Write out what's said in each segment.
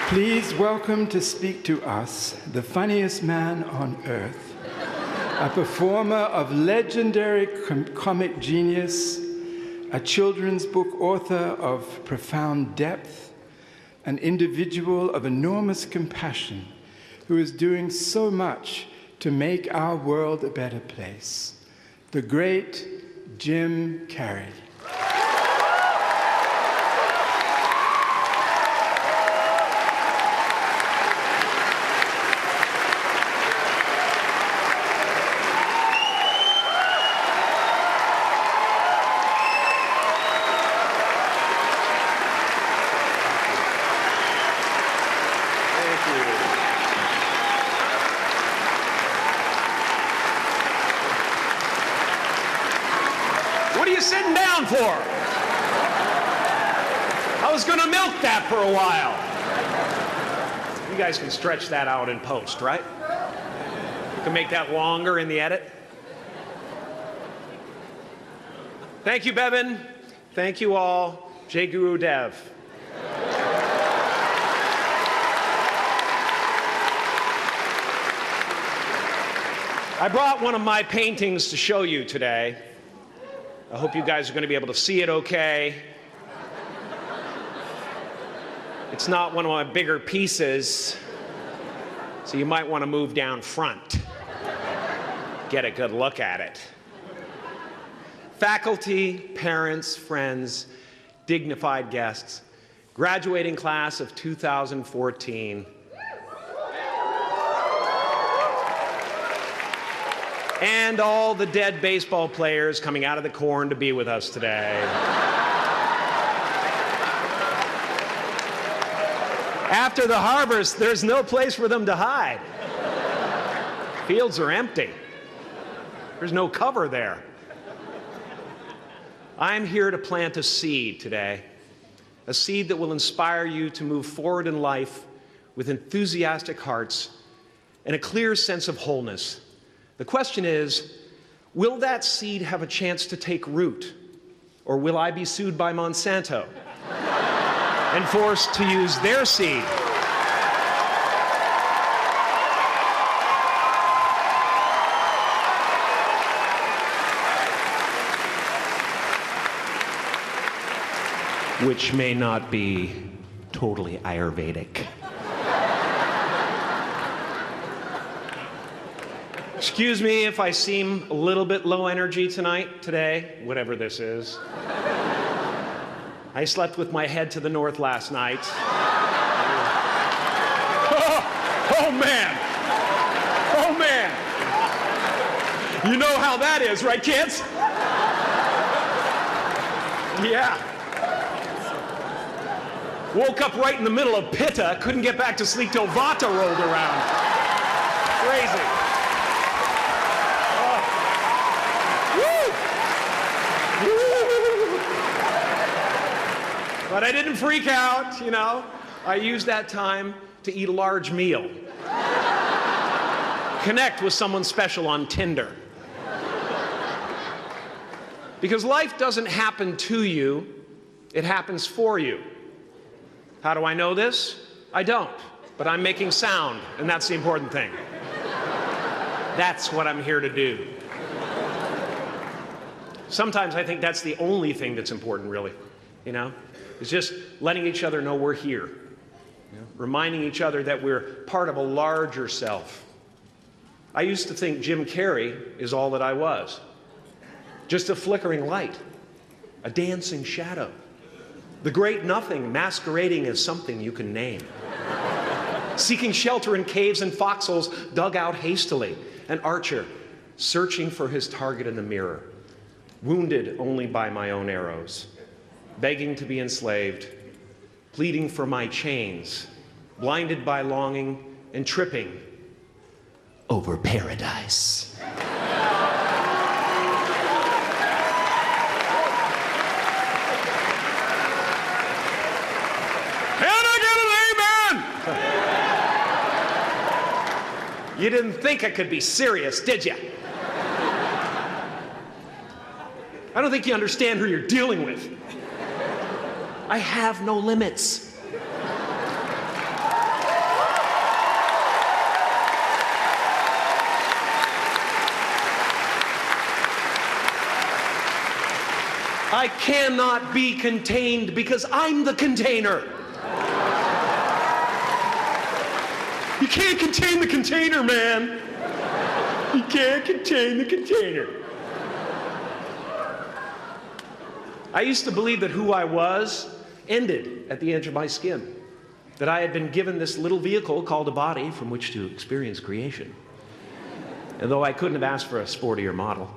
Please welcome to speak to us the funniest man on earth, a performer of legendary comic genius, a children's book author of profound depth, an individual of enormous compassion who is doing so much to make our world a better place, the great Jim Carrey. What are you sitting down for? I was going to milk that for a while. You guys can stretch that out in post, right? You can make that longer in the edit. Thank you, Bevin. Thank you all. Jai Guru Dev. I brought one of my paintings to show you today. I hope you guys are going to be able to see it okay. It's not one of my bigger pieces, so you might want to move down front. Get a good look at it. Faculty, parents, friends, dignified guests, graduating class of 2014. And all the dead baseball players coming out of the corn to be with us today. After the harvest, there's no place for them to hide. Fields are empty. There's no cover there. I'm here to plant a seed today, a seed that will inspire you to move forward in life with enthusiastic hearts and a clear sense of wholeness. The question is, will that seed have a chance to take root? Or will I be sued by Monsanto and forced to use their seed? Which may not be totally Ayurvedic. Excuse me if I seem a little bit low energy today, whatever this is. I slept with my head to the north last night. Oh man! Oh man! You know how that is, right, kids? Yeah. Woke up right in the middle of Pitta, couldn't get back to sleep till Vata rolled around. Crazy. But I didn't freak out, you know. I used that time to eat a large meal. Connect with someone special on Tinder. Because life doesn't happen to you, it happens for you. How do I know this? I don't, but I'm making sound, and that's the important thing. That's what I'm here to do. Sometimes I think that's the only thing that's important, really, you know? It's just letting each other know we're here, you know? Reminding each other that we're part of a larger self. I used to think Jim Carrey is all that I was. Just a flickering light, a dancing shadow, the great nothing masquerading as something you can name. Seeking shelter in caves and foxholes dug out hastily, an archer searching for his target in the mirror, wounded only by my own arrows, begging to be enslaved, pleading for my chains, blinded by longing and tripping over paradise. Can I get an amen? You didn't think I could be serious, did you? I don't think you understand who you're dealing with. I have no limits. I cannot be contained because I'm the container. You can't contain the container, man. You can't contain the container. I used to believe that who I was ended at the edge of my skin, that I had been given this little vehicle called a body from which to experience creation. And though I couldn't have asked for a sportier model,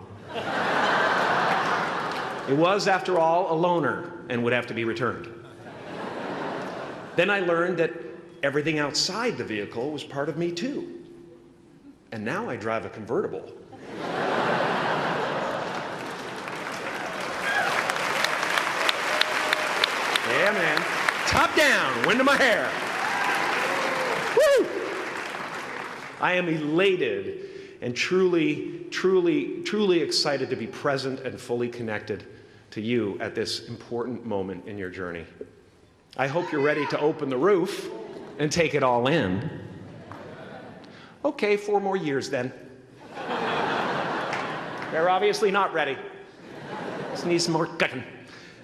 it was, after all, a loaner and would have to be returned. Then I learned that everything outside the vehicle was part of me too. And now I drive a convertible. Yeah, man. Top down, wind in my hair. Woo! I am elated and truly excited to be present and fully connected to you at this important moment in your journey. I hope you're ready to open the roof and take it all in. Okay, 4 more years then. They're obviously not ready. Just need some more cooking.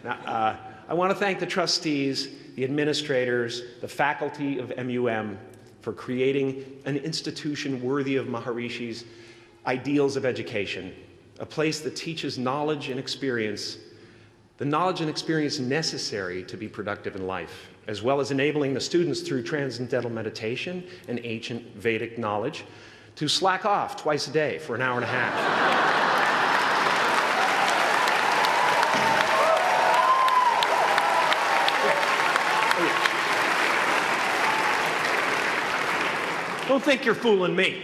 Now, I want to thank the trustees, the administrators, the faculty of MUM for creating an institution worthy of Maharishi's ideals of education, a place that teaches knowledge and experience, the knowledge and experience necessary to be productive in life, as well as enabling the students through transcendental meditation and ancient Vedic knowledge to slack off twice a day for an hour and a half. Don't think you're fooling me.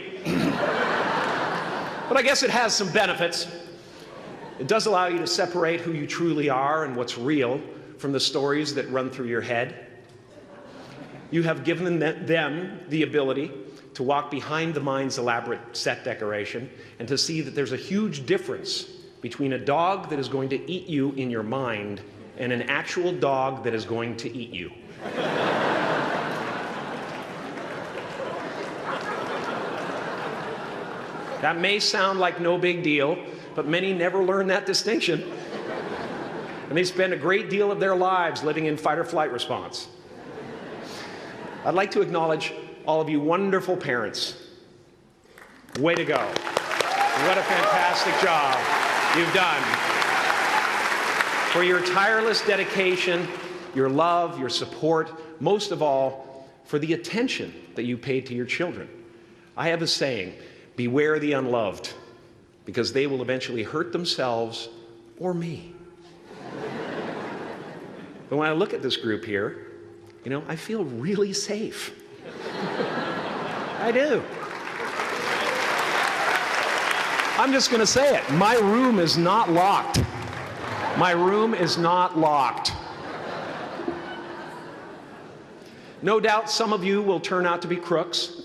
But I guess it has some benefits. It does allow you to separate who you truly are and what's real from the stories that run through your head. You have given them the ability to walk behind the mind's elaborate set decoration and to see that there's a huge difference between a dog that is going to eat you in your mind and an actual dog that is going to eat you. That may sound like no big deal, but many never learn that distinction. And they spend a great deal of their lives living in fight or flight response. I'd like to acknowledge all of you wonderful parents. Way to go. What a fantastic job you've done. For your tireless dedication, your love, your support, most of all, for the attention that you paid to your children. I have a saying, beware the unloved, because they will eventually hurt themselves or me. But when I look at this group here, you know, I feel really safe. I do. I'm just going to say it. My room is not locked. My room is not locked. No doubt some of you will turn out to be crooks.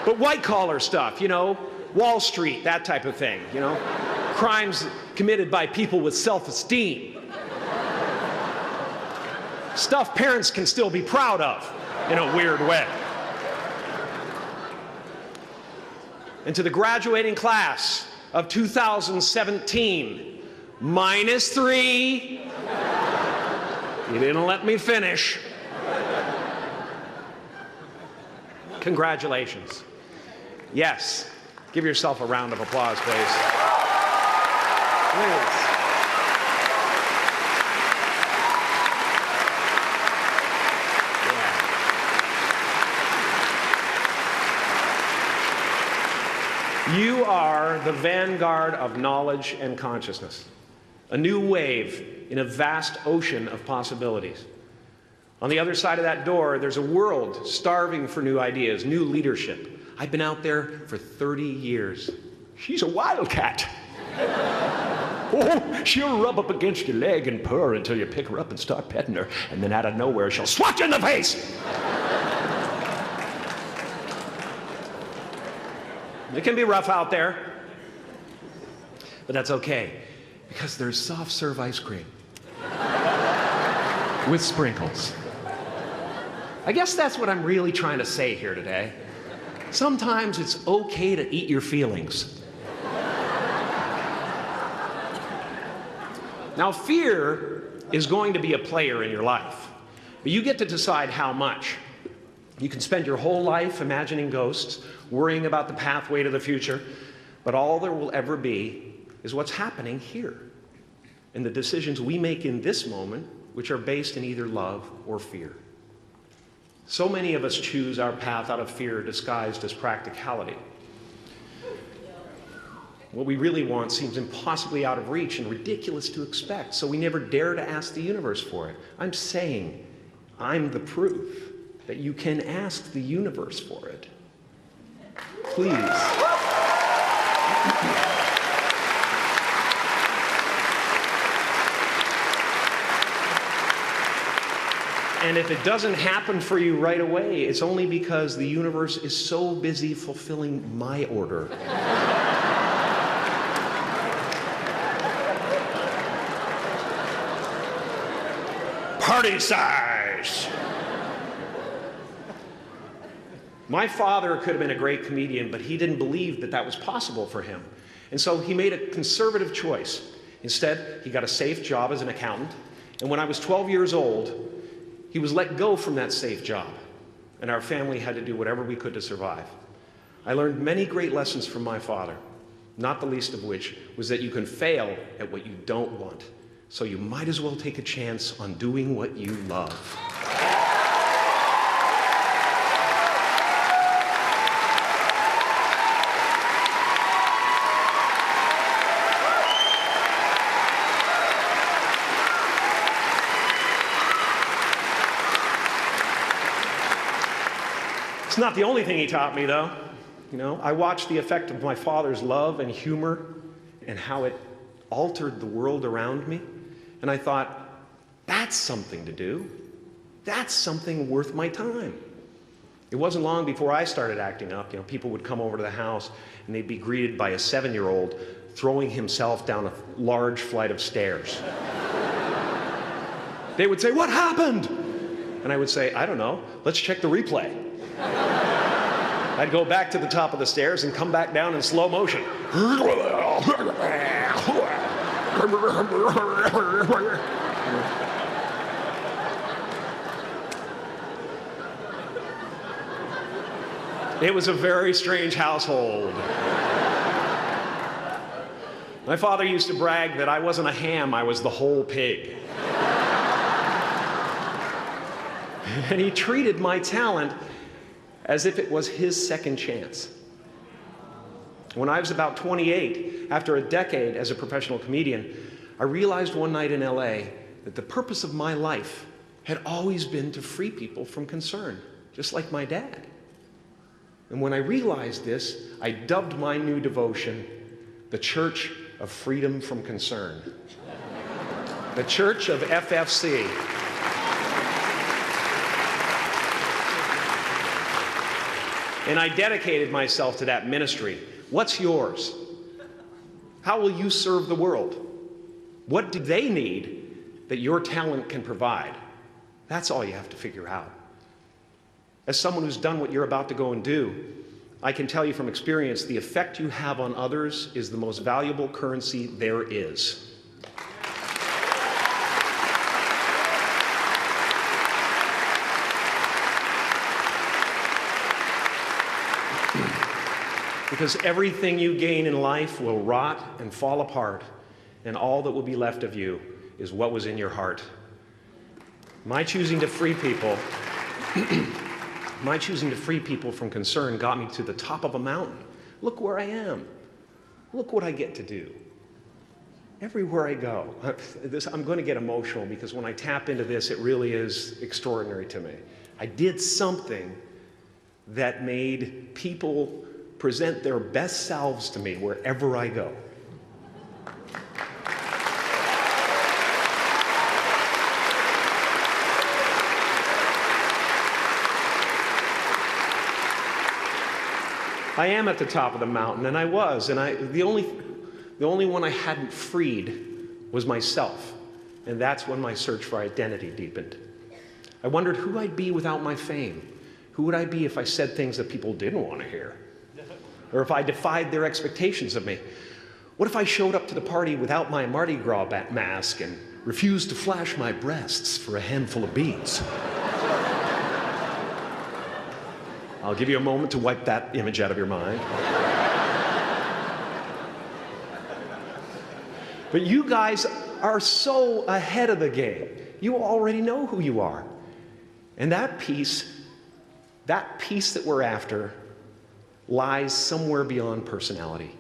But white-collar stuff, you know, Wall Street, that type of thing, you know, crimes committed by people with self-esteem. Stuff parents can still be proud of in a weird way. And to the graduating class of 2017, -3. You didn't let me finish. Congratulations. Yes. Give yourself a round of applause, please. Please. Yeah. You are the vanguard of knowledge and consciousness, a new wave in a vast ocean of possibilities. On the other side of that door, there's a world starving for new ideas, new leadership. I've been out there for 30 years. She's a wildcat. Oh, she'll rub up against your leg and purr until you pick her up and start petting her, and then out of nowhere, she'll swat you in the face. It can be rough out there, but that's okay, because there's soft serve ice cream with sprinkles. I guess that's what I'm really trying to say here today. Sometimes it's okay to eat your feelings. Now, fear is going to be a player in your life, but you get to decide how much. You can spend your whole life imagining ghosts, worrying about the pathway to the future, but all there will ever be is what's happening here, and the decisions we make in this moment, which are based in either love or fear. So many of us choose our path out of fear disguised as practicality. What we really want seems impossibly out of reach and ridiculous to expect, so we never dare to ask the universe for it. I'm saying I'm the proof that you can ask the universe for it. Please. And if it doesn't happen for you right away, it's only because the universe is so busy fulfilling my order. Party size! My father could have been a great comedian, but he didn't believe that that was possible for him. And so he made a conservative choice. Instead, he got a safe job as an accountant. And when I was 12 years old, he was let go from that safe job. And our family had to do whatever we could to survive. I learned many great lessons from my father, not the least of which was that you can fail at what you don't want. So you might as well take a chance on doing what you love. It's not the only thing he taught me, though. You know, I watched the effect of my father's love and humor and how it altered the world around me. And I thought, that's something to do. That's something worth my time. It wasn't long before I started acting up. You know, people would come over to the house and they'd be greeted by a 7-year-old throwing himself down a large flight of stairs. They would say, "What happened?" And I would say, "I don't know. Let's check the replay." I'd go back to the top of the stairs and come back down in slow motion. It was a very strange household. My father used to brag that I wasn't a ham, I was the whole pig. And he treated my talent as if it was his second chance. When I was about 28, after a decade as a professional comedian, I realized one night in LA that the purpose of my life had always been to free people from concern, just like my dad. And when I realized this, I dubbed my new devotion the Church of Freedom from Concern. The Church of FFC. And I dedicated myself to that ministry. What's yours? How will you serve the world? What do they need that your talent can provide? That's all you have to figure out. As someone who's done what you're about to go and do, I can tell you from experience, the effect you have on others is the most valuable currency there is. Because everything you gain in life will rot and fall apart, and all that will be left of you is what was in your heart. My choosing to free people, from concern got me to the top of a mountain. Look where I am. Look what I get to do. Everywhere I go. I'm going to get emotional because when I tap into this, it really is extraordinary to me. I did something that made people present their best selves to me wherever I go. I am at the top of the mountain, and I was, and the only one I hadn't freed was myself, and that's when my search for identity deepened. I wondered who I'd be without my fame. Who would I be if I said things that people didn't want to hear? Or if I defied their expectations of me? What if I showed up to the party without my Mardi Gras mask and refused to flash my breasts for a handful of beads? I'll give you a moment to wipe that image out of your mind. But you guys are so ahead of the game. You already know who you are. And that peace that we're after lies somewhere beyond personality,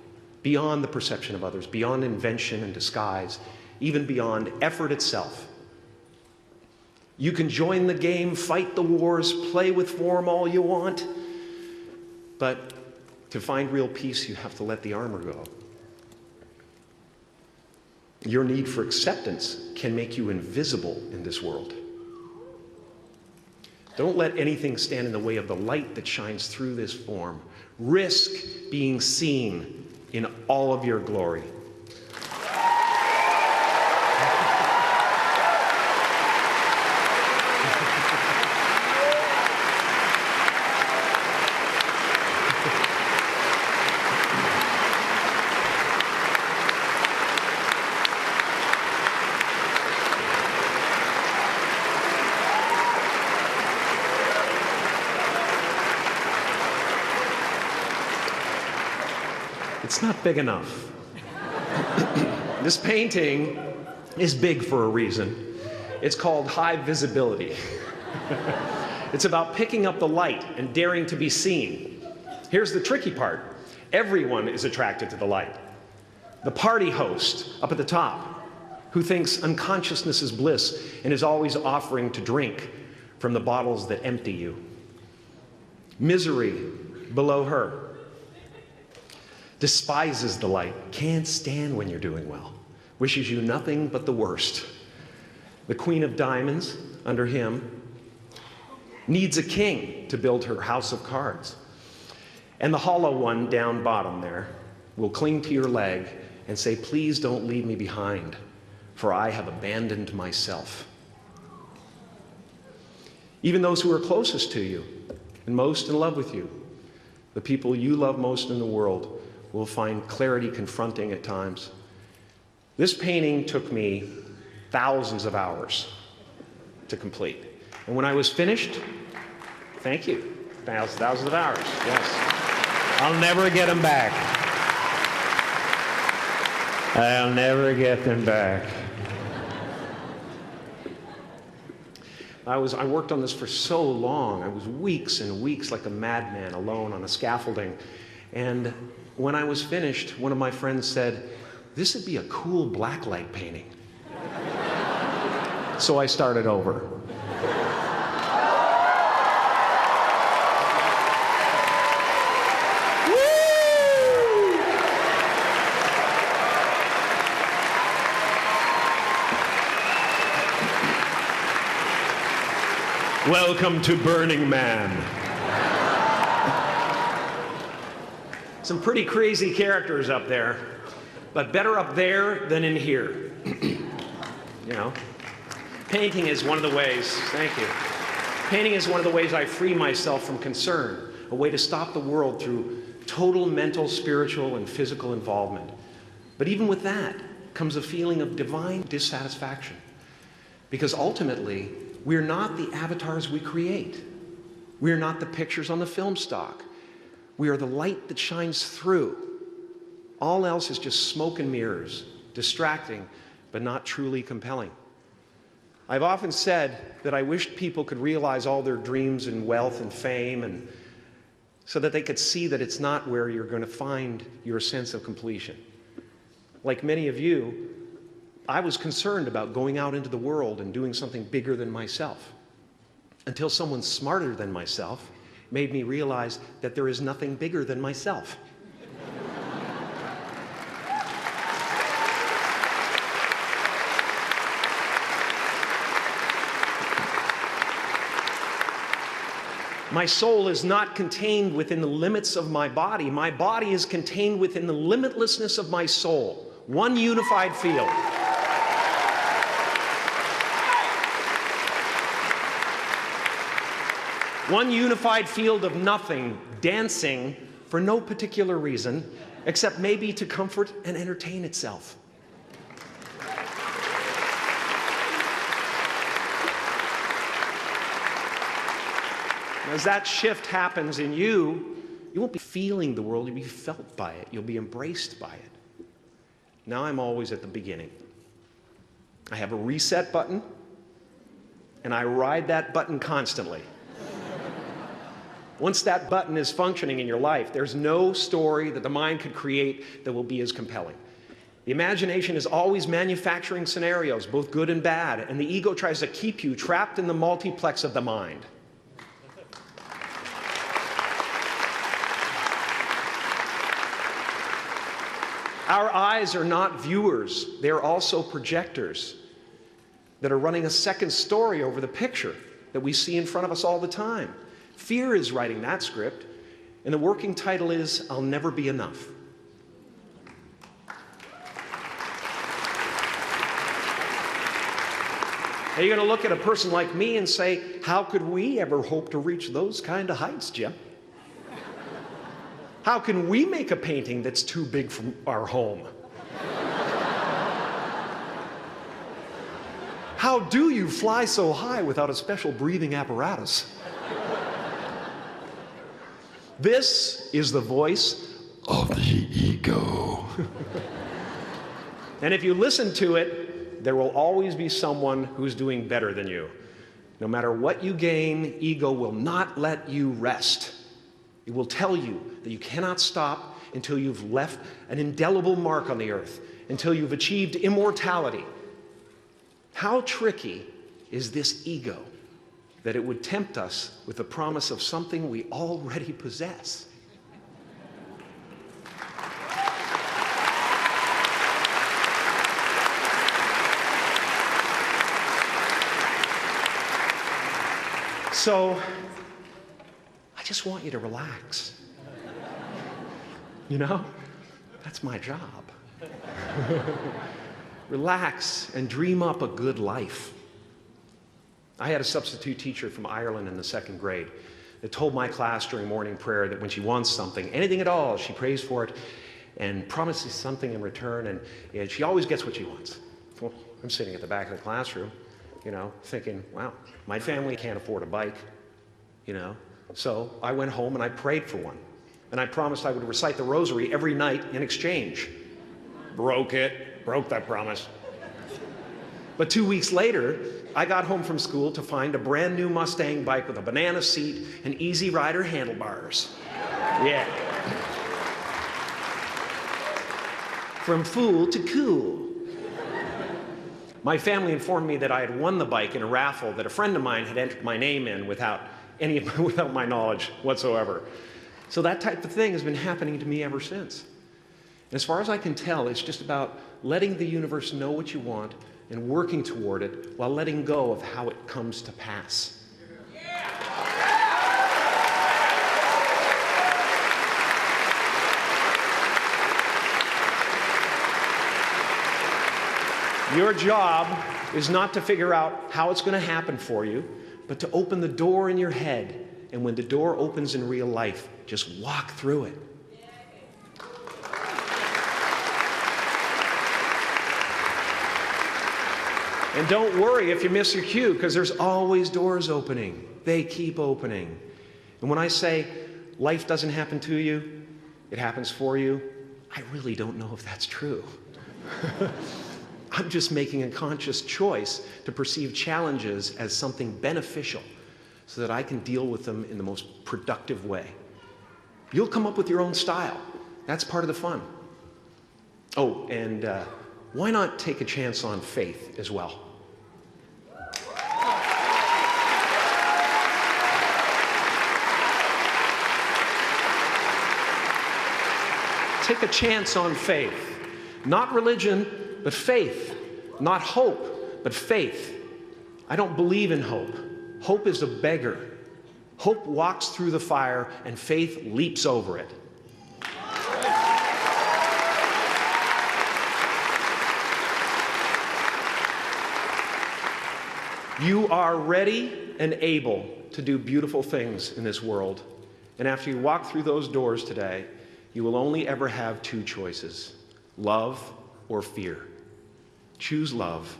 beyond the perception of others, beyond invention and disguise, even beyond effort itself. You can join the game, fight the wars, play with form all you want, but to find real peace, you have to let the armor go. Your need for acceptance can make you invisible in this world. Don't let anything stand in the way of the light that shines through this form. Risk being seen in all of your glory. It's not big enough. This painting is big for a reason. It's called high visibility. It's about picking up the light and daring to be seen. Here's the tricky part. Everyone is attracted to the light. The party host up at the top, who thinks unconsciousness is bliss and is always offering to drink from the bottles that empty you. Misery below her. Despises the light, can't stand when you're doing well, wishes you nothing but the worst. The Queen of Diamonds, under him, needs a king to build her house of cards. And the hollow one down bottom there will cling to your leg and say, please don't leave me behind, for I have abandoned myself. Even those who are closest to you and most in love with you, the people you love most in the world, will find clarity confronting at times. This painting took me thousands of hours to complete. And when I was finished, thank you, thousands of hours, yes. I'll never get them back. I'll never get them back. I worked on this for so long. I was weeks and weeks like a madman alone on a scaffolding. And when I was finished, one of my friends said, this would be a cool blacklight painting. So I started over. Welcome to Burning Man. Some pretty crazy characters up there, but better up there than in here. You know, painting is one of the ways, thank you. Painting is one of the ways I free myself from concern, a way to stop the world through total mental, spiritual, and physical involvement. But even with that comes a feeling of divine dissatisfaction, because ultimately, we're not the avatars we create. We're not the pictures on the film stock. We are the light that shines through. All else is just smoke and mirrors, distracting, but not truly compelling. I've often said that I wished people could realize all their dreams and wealth and fame, and so that they could see that it's not where you're going to find your sense of completion. Like many of you, I was concerned about going out into the world and doing something bigger than myself, until someone smarter than myself made me realize that there is nothing bigger than myself. My soul is not contained within the limits of my body. My body is contained within the limitlessness of my soul. One unified field. One unified field of nothing, dancing for no particular reason, except maybe to comfort and entertain itself. As that shift happens in you, you won't be feeling the world, you'll be felt by it. You'll be embraced by it. Now I'm always at the beginning. I have a reset button, and I ride that button constantly. Once that button is functioning in your life, there's no story that the mind could create that will be as compelling. The imagination is always manufacturing scenarios, both good and bad, and the ego tries to keep you trapped in the multiplex of the mind. Our eyes are not viewers, they're also projectors that are running a second story over the picture that we see in front of us all the time. Fear is writing that script, and the working title is, I'll Never Be Enough. Are you going to look at a person like me and say, how could we ever hope to reach those kind of heights, Jim? How can we make a painting that's too big for our home? How do you fly so high without a special breathing apparatus? This is the voice of the ego. And if you listen to it, there will always be someone who's doing better than you. No matter what you gain, ego will not let you rest. It will tell you that you cannot stop until you've left an indelible mark on the earth, until you've achieved immortality. How tricky is this ego that it would tempt us with the promise of something we already possess? So, I just want you to relax. You know, that's my job. Relax and dream up a good life. I had a substitute teacher from Ireland in the 2nd grade that told my class during morning prayer that when she wants something, anything at all, she prays for it and promises something in return, and she always gets what she wants. Well, I'm sitting at the back of the classroom, you know, thinking, wow, my family can't afford a bike, you know. So I went home and I prayed for one. And I promised I would recite the rosary every night in exchange. Broke that promise. But 2 weeks later, I got home from school to find a brand new Mustang bike with a banana seat and Easy Rider handlebars. Yeah. From fool to cool. My family informed me that I had won the bike in a raffle that a friend of mine had entered my name in without my knowledge whatsoever. So that type of thing has been happening to me ever since. And as far as I can tell, it's just about letting the universe know what you want and working toward it while letting go of how it comes to pass. Your job is not to figure out how it's going to happen for you, but to open the door in your head. And when the door opens in real life, just walk through it. And don't worry if you miss your cue, because there's always doors opening. They keep opening. And when I say life doesn't happen to you, it happens for you, I really don't know if that's true. I'm just making a conscious choice to perceive challenges as something beneficial so that I can deal with them in the most productive way. You'll come up with your own style. That's part of the fun. Oh, and why not take a chance on faith as well? Take a chance on faith. Not religion, but faith. Not hope, but faith. I don't believe in hope. Hope is a beggar. Hope walks through the fire, and faith leaps over it. You are ready and able to do beautiful things in this world. And after you walk through those doors today, You will only ever have two choices, love or fear. Choose love,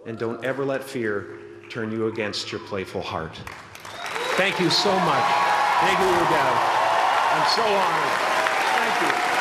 and don't ever let fear turn you against your playful heart. Thank you so much. Thank you, Odell. I'm so honored. Thank you.